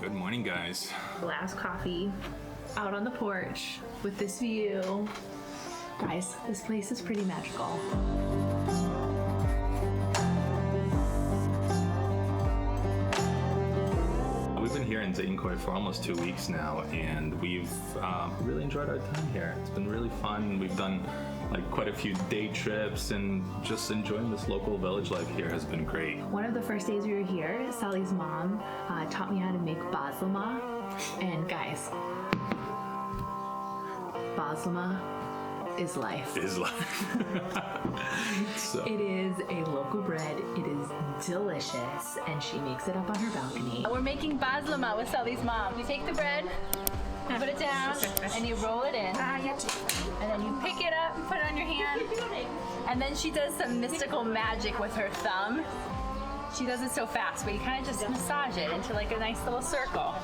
Good morning, guys. Glass coffee out on the porch with this view. Guys, this place is pretty magical. We've been here in Zeytinköy for almost 2 weeks now, and we've really enjoyed our time here. It's been really fun. We've done like quite a few day trips, and just enjoying this local village life here has been great. One of the first days we were here, Sally's mom taught me how to make bazlama. And guys, bazlama is life. Is life. So. It is a local bread. It is delicious, and she makes it up on her balcony. We're making bazlama with Sally's mom. You take the bread, you put it down, and you roll it in. And then you pick it up and put it on your hand. And then she does some mystical magic with her thumb. She does it so fast, but you kind of just massage it into like a nice little circle.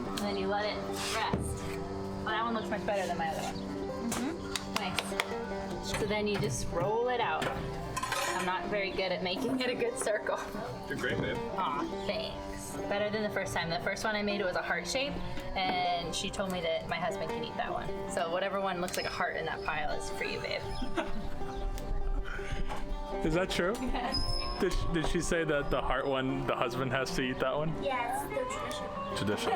And then you let it rest. Well, that one looks much better than my other one. Nice. So then you just roll it out. I'm not very good at making it a good circle. You're great, babe. Aw, thanks. Better than the first time. The first one I made, it was a heart shape, and she told me that my husband can eat that one. So whatever one looks like a heart in that pile is for you, babe. Is that true? Yes. Did she say that the heart one, the husband has to eat that one? Yeah, it's the tradition. Tradition.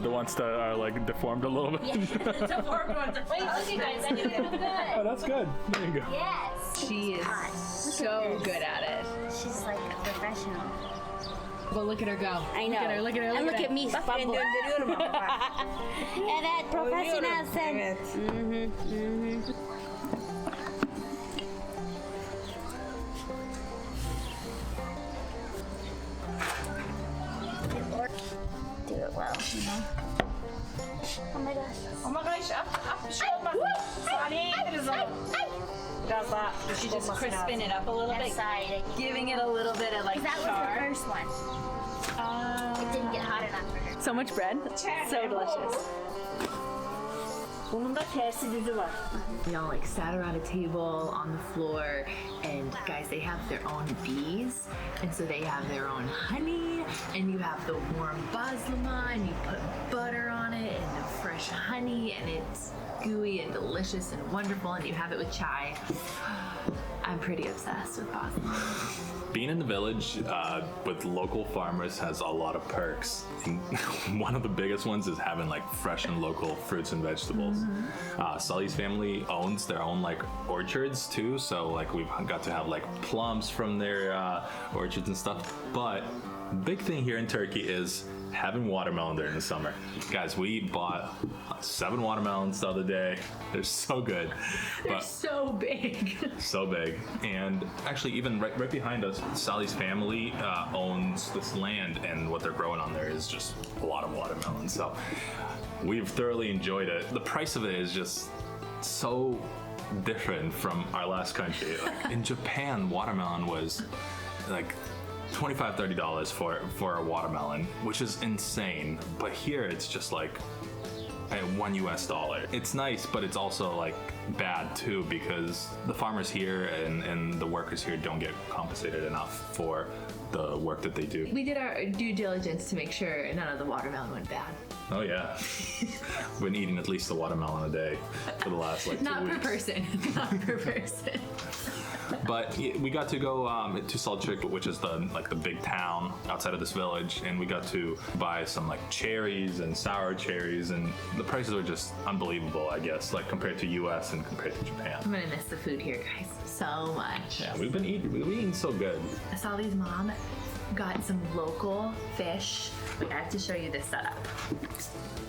The ones that are like deformed a little bit. Yeah, the deformed ones. Wait, look at you guys, I do it good. Oh, that's good. There you go. Yes. She is so good at it. She's like a professional. Well, look at her go. I know. Look at her. And look at me fumble. Evet, profesyonelsin. Do it well, you know. Oh my gosh. Oh my gosh, up, show my Sonny, Biraz daha, she just crisping it up a little bit, giving it a little bit of like That was char. the first one. It didn't get hot enough for her. So much bread. So delicious. Bunun da tersi düzü var. We all like sat around a table on the floor, and guys, they have their own bees, and so they have their own honey, and you have the warm bazlama, and you put butter on it, and the fresh honey, and it's gooey and delicious and wonderful, and you have it with chai. I'm pretty obsessed with bazlama. Being in the village with local farmers has a lot of perks. And one of the biggest ones is having like fresh and local fruits and vegetables. Sully's family owns their own like orchards too, so like we've got to have like plums from their orchards and stuff. But big thing here in Turkey is having watermelon during the summer. Guys, we bought 7 watermelons the other day. They're so good. They're so big. So big. And actually, even right behind us, Sally's family owns this land, and what they're growing on there is just a lot of watermelon. So we've thoroughly enjoyed it. The price of it is just so different from our last country. Like in Japan, watermelon was like $25-$30 for a watermelon, which is insane. But here it's just like $1 US. It's nice, but it's also like bad too, because the farmers here and the workers here don't get compensated enough for the work that they do. We did our due diligence to make sure none of the watermelon went bad. Oh yeah. We've been eating at least a watermelon a day for the last like 2 Not weeks. per person. Not per person. But we got to go to Selçuk, which is the big town outside of this village, and we got to buy some like cherries and sour cherries, and the prices were just unbelievable, I guess, like compared to US and compared to Japan. I'm gonna miss the food here, guys, so much. Yeah, we've been eating so good. Sally's mom got some local fish. Wait, I have to show you this setup.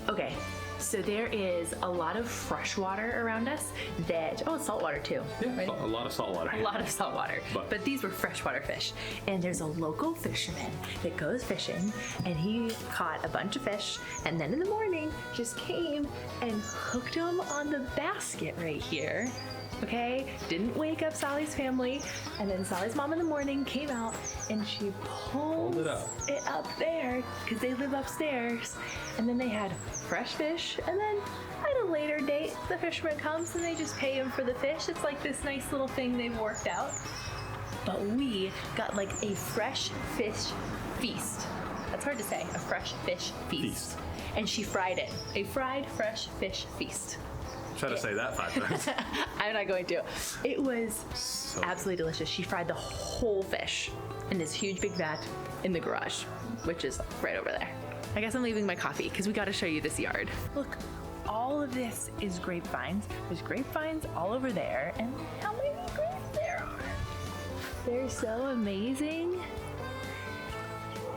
Okay, so there is a lot of fresh water around us that, salt water too. Yeah, right? a lot of salt water. A lot of salt water, But these were freshwater fish. And there's a local fisherman that goes fishing, and he caught a bunch of fish, and then in the morning just came and hooked them on the basket right here. Okay, didn't wake up Sally's family, and then Sally's mom in the morning came out and she pulled it up there because they live upstairs, and then they had fresh fish, and then at a later date the fisherman comes and they just pay him for the fish. It's like this nice little thing they've worked out. but we got like a fresh fish feast. That's hard to say, a fresh fish feast. And she fried it, a fried fresh fish feast. Try to say that 5 times. I'm not going to. It was absolutely delicious. She fried the whole fish in this huge big vat in the garage, which is right over there. I guess I'm leaving my coffee because we got to show you this yard. Look, all of this is grapevines. There's grapevines all over there, and how many grapes there are? They're so amazing.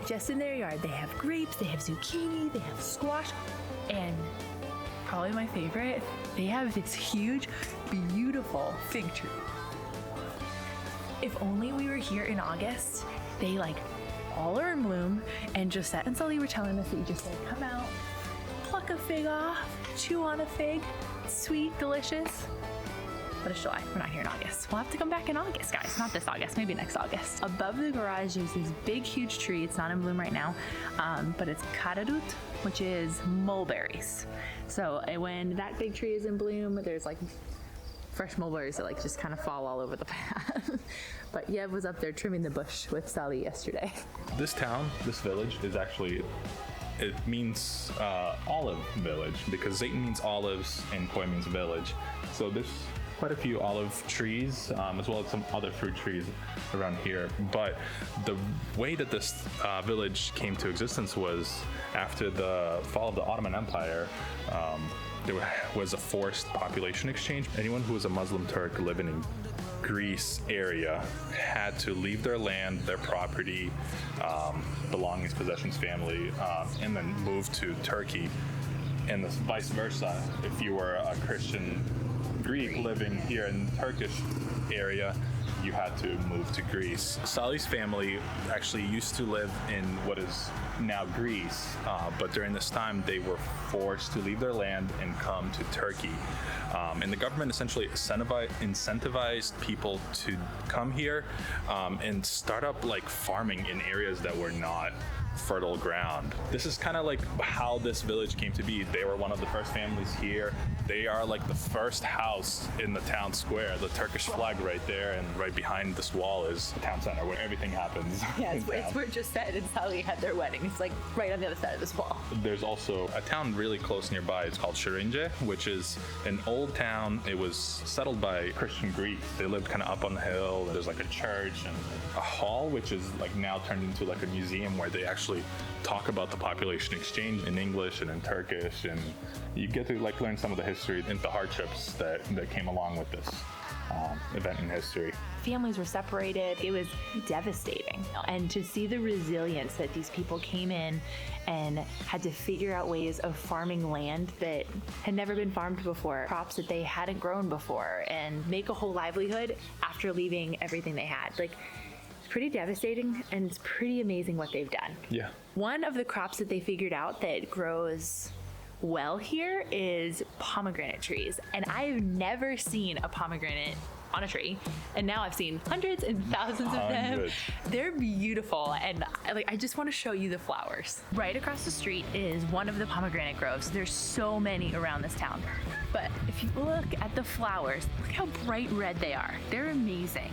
Just in their yard, they have grapes, they have zucchini, they have squash, and probably my favorite, they have this huge, beautiful fig tree. If only we were here in August, they like all are in bloom, and Josette and Sully were telling us that you just like come out, pluck a fig off, chew on a fig, sweet, delicious. But it's July, we're not here in August. We'll have to come back in August, guys. Not this August, maybe next August. Above the garage, there's this big, huge tree. It's not in bloom right now, but it's karadut, which is mulberries. So when that big tree is in bloom, there's like fresh mulberries that like just kind of fall all over the path. But Yev was up there trimming the bush with Sally yesterday. This town, this village, is actually, it means olive village, because Zeytin means olives and Köy means village. So there's quite a few olive trees, as well as some other fruit trees around here. But the way that this village came to existence was after the fall of the Ottoman Empire. There was a forced population exchange. Anyone who was a Muslim Turk living in Greece area had to leave their land, their property, belongings, possessions, family, and then move to Turkey, and vice versa. If you were a Christian Greek living here in the Turkish area, you had to move to Greece. Sally's family actually used to live in what is now Greece, but during this time they were forced to leave their land and come to Turkey. And the government essentially incentivized people to come here and start up like farming in areas that were not fertile ground. This is kind of like how this village came to be. They were one of the first families here. They are like the first house in the town square. The Turkish flag right there, and right behind this wall is the town center where everything happens. Yeah, it's where Josette and Sally had their wedding. It's like right on the other side of this wall. There's also a town really close nearby. It's called Şirince, which is an old town. It was settled by Christian Greeks. They lived kind of up on the hill. There's like a church and a hall, which is like now turned into like a museum where they actually talk about the population exchange in English and in Turkish, and you get to like learn some of the history and the hardships that came along with this event in history. Families were separated. It was devastating. And to see the resilience that these people came in and had to figure out ways of farming land that had never been farmed before, crops that they hadn't grown before, and make a whole livelihood after leaving everything they had. Like, pretty devastating, and it's pretty amazing what they've done. Yeah. One of the crops that they figured out that grows well here is pomegranate trees. And I've never seen a pomegranate on a tree, and now I've seen hundreds and thousands of them. They're beautiful, and I just want to show you the flowers. Right across the street is one of the pomegranate groves. There's so many around this town. But if you look at the flowers, look how bright red they are. They're amazing.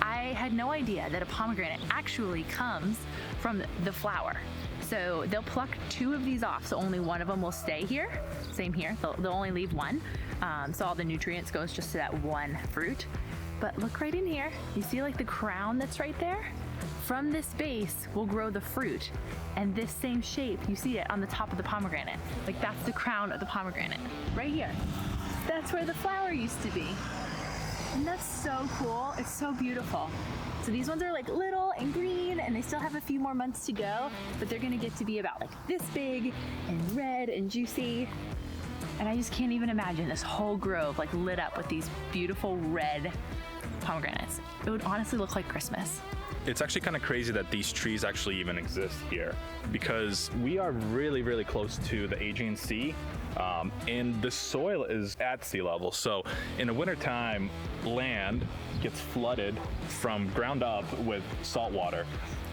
I had no idea that a pomegranate actually comes from the flower. So they'll pluck 2 of these off, so only one of them will stay here. Same here, they'll only leave one. So all the nutrients goes just to that one fruit. But look right in here, you see like the crown that's right there? From this base will grow the fruit, and this same shape, you see it on the top of the pomegranate. Like that's the crown of the pomegranate, right here. That's where the flower used to be. And that's so cool, it's so beautiful. So these ones are like little and green, and they still have a few more months to go, but they're gonna get to be about like this big and red and juicy. And I just can't even imagine this whole grove like lit up with these beautiful red pomegranates. It would honestly look like Christmas. It's actually kind of crazy that these trees actually even exist here, because we are really, really close to the Aegean Sea, and the soil is at sea level. So in the wintertime, land gets flooded from ground up with salt water.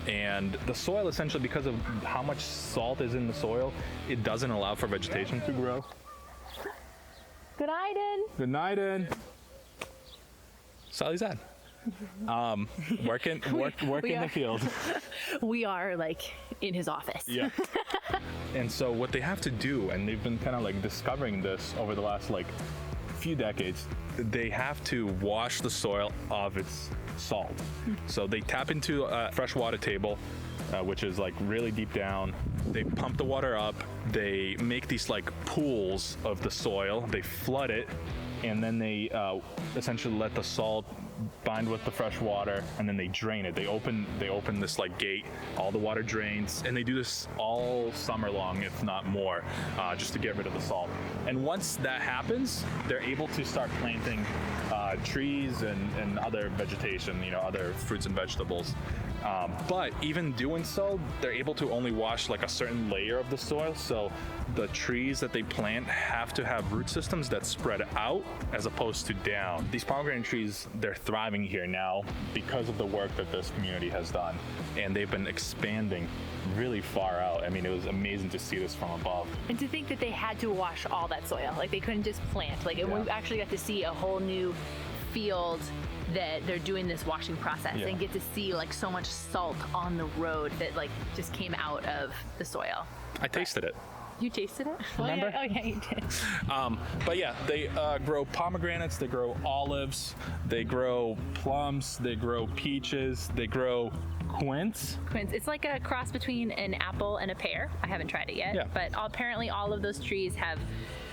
And the soil, essentially, because of how much salt is in the soil, it doesn't allow for vegetation to grow. Good night, Good night, Sally's at. Working the field. We are like in his office. Yeah. And so what they have to do, and they've been kind of like discovering this over the last like few decades, they have to wash the soil of its salt. So they tap into a freshwater table, which is like really deep down. They pump the water up. They make these like pools of the soil. They flood it, and then they essentially let the salt bind with the fresh water, and then they drain it. They open this like gate, all the water drains, and they do this all summer long, if not more, just to get rid of the salt. And once that happens, they're able to start planting trees and other vegetation, other fruits and vegetables. But even doing so, they're able to only wash like a certain layer of the soil. So the trees that they plant have to have root systems that spread out as opposed to down. These pomegranate trees, they're thriving here now because of the work that this community has done. And they've been expanding really far out. I mean, it was amazing to see this from above. And to think that they had to wash all that soil. Like they couldn't just plant. Like we actually got to see a whole new field that they're doing this washing process and get to see like so much salt on the road that like just came out of the soil. I tasted it. You tasted it? Remember? Oh yeah, you did. But yeah, they grow pomegranates, they grow olives, they grow plums, they grow peaches, they grow quince. Quince. It's like a cross between an apple and a pear. I haven't tried it yet, but apparently all of those trees have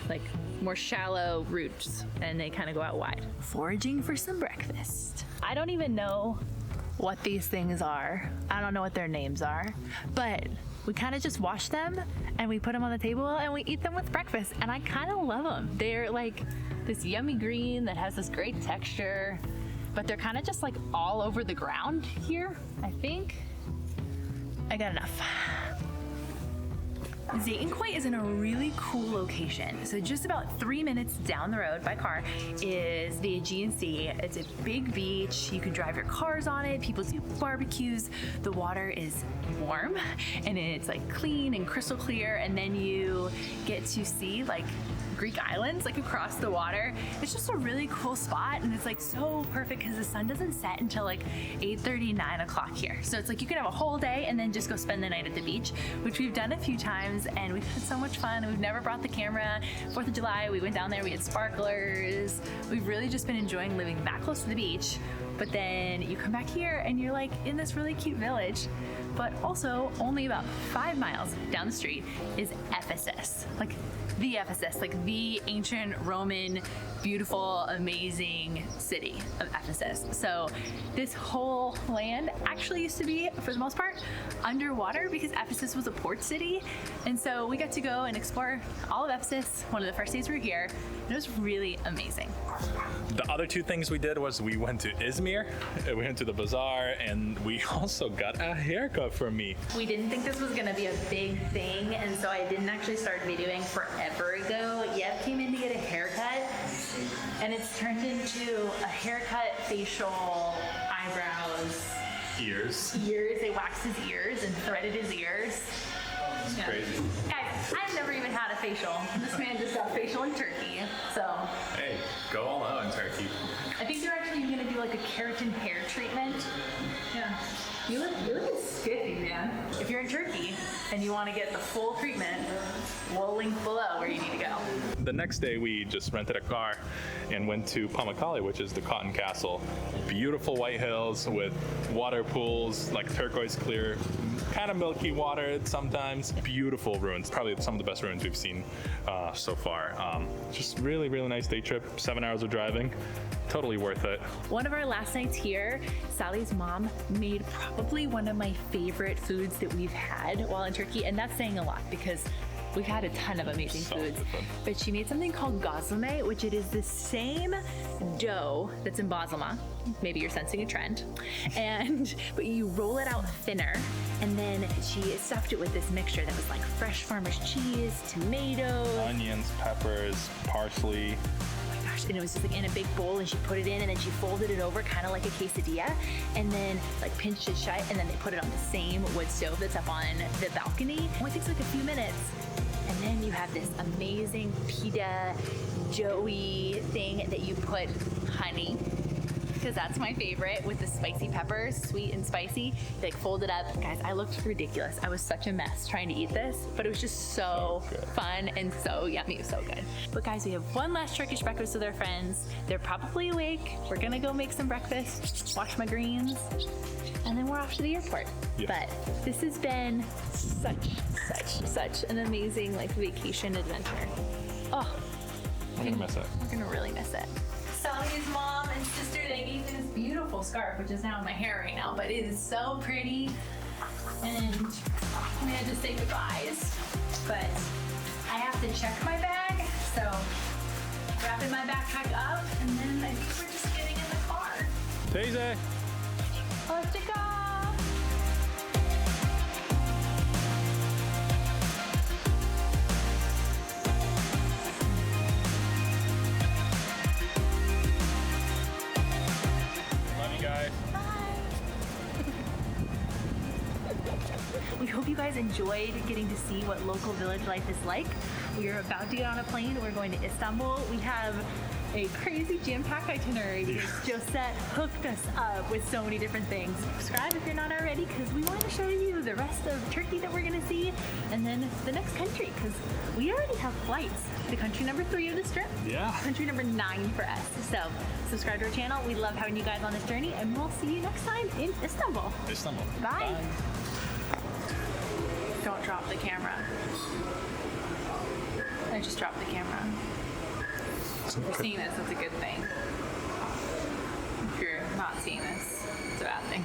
like more shallow roots and they kind of go out wide. Foraging for some breakfast. I don't even know what these things are. I don't know what their names are, but we kind of just wash them and we put them on the table and we eat them with breakfast, and I kind of love them. They're like this yummy green that has this great texture, but they're kind of just like all over the ground here, I think. I got enough. Zeytinköy is in a really cool location. So just about 3 minutes down the road by car is the Aegean Sea. It's a big beach. You can drive your cars on it. People do barbecues. The water is warm and it's like clean and crystal clear. And then you get to see like Greek islands like across the water. It's just a really cool spot, and it's like so perfect because the sun doesn't set until like 8:30, 9 o'clock here. So it's like you can have a whole day and then just go spend the night at the beach, which we've done a few times and we've had so much fun. We've never brought the camera. 4th of July, we went down there, we had sparklers. We've really just been enjoying living that close to the beach. But then you come back here and you're like in this really cute village. But also only about 5 miles down the street is Ephesus. Like the Ephesus, like the ancient Roman, beautiful, amazing city of Ephesus. So this whole land actually used to be, for the most part, underwater because Ephesus was a port city. And so we got to go and explore all of Ephesus one of the first days we were here. And it was really amazing. The other two things we did was we went to Izmir, we went to the bazaar, and we also got a haircut for me. We didn't think this was gonna be a big thing, and so I didn't actually start videoing forever ago. Yep came in to get a haircut, and it's turned into a haircut, facial, eyebrows, Ears. They waxed his ears and threaded his ears. It's crazy. Guys, I've never even had a facial. This man just got a facial in Turkey, so. Hey, go all out in Turkey. I think they're actually gonna do like a keratin hair treatment. Yeah. You're looking spiffy, man. If you're in Turkey and you want to get the full treatment, we'll link below where you need to go. The next day we just rented a car and went to Pamukkale, which is the cotton castle. Beautiful white hills with water pools, like turquoise clear, kind of milky water sometimes. Beautiful ruins, probably some of the best ruins we've seen so far. Just really, really nice day trip, 7 hours of driving. Totally worth it. One of our last nights here, Sally's mom made probably one of my favorite foods that we've had while in Turkey, and that's saying a lot because we've had a ton of amazing foods. But she made something called gösleme, which it is the same dough that's in bazlama. Maybe you're sensing a trend. But you roll it out thinner, and then she stuffed it with this mixture that was like fresh farmer's cheese, tomatoes, Onions, peppers, parsley. and it was just like in a big bowl, and she put it in, and then she folded it over kind of like a quesadilla, and then like pinched it shut, and then they put it on the same wood stove that's up on the balcony. It only takes like a few minutes, and then you have this amazing pita doughy thing that you put honey, because that's my favorite with the spicy peppers, sweet and spicy. Like fold it up. Guys, I looked ridiculous. I was such a mess trying to eat this, but it was just so fun and so yummy. It was so good. But guys, we have one last Turkish breakfast with our friends. They're probably awake. We're gonna go make some breakfast, wash my greens, and then we're off to the airport. But this has been such an amazing like vacation adventure. Oh, I'm gonna miss it. we're gonna really miss it. Sally's mom and sister, they gave me this beautiful scarf, which is now in my hair right now, but it is so pretty. And we had to say goodbyes, but I have to check my bag, so wrapping my backpack up, and then I think we're just getting in the car. Daisy. Let's go! Love you guys. We hope you guys enjoyed getting to see what local village life is like. We are about to get on a plane. We're going to Istanbul. We have a crazy jam-packed itinerary because Josette hooked us up with so many different things. Subscribe if you're not already because we want to show you the rest of Turkey that we're going to see and then the next country because we already have flights. The country number 3 of the trip. Yeah. Country number 9 for us. So subscribe to our channel. We love having you guys on this journey and we'll see you next time in Istanbul. Istanbul. Bye. Don't drop the camera. I just dropped the camera. If you're seeing this, it's a good thing. If you're not seeing this, it's a bad thing.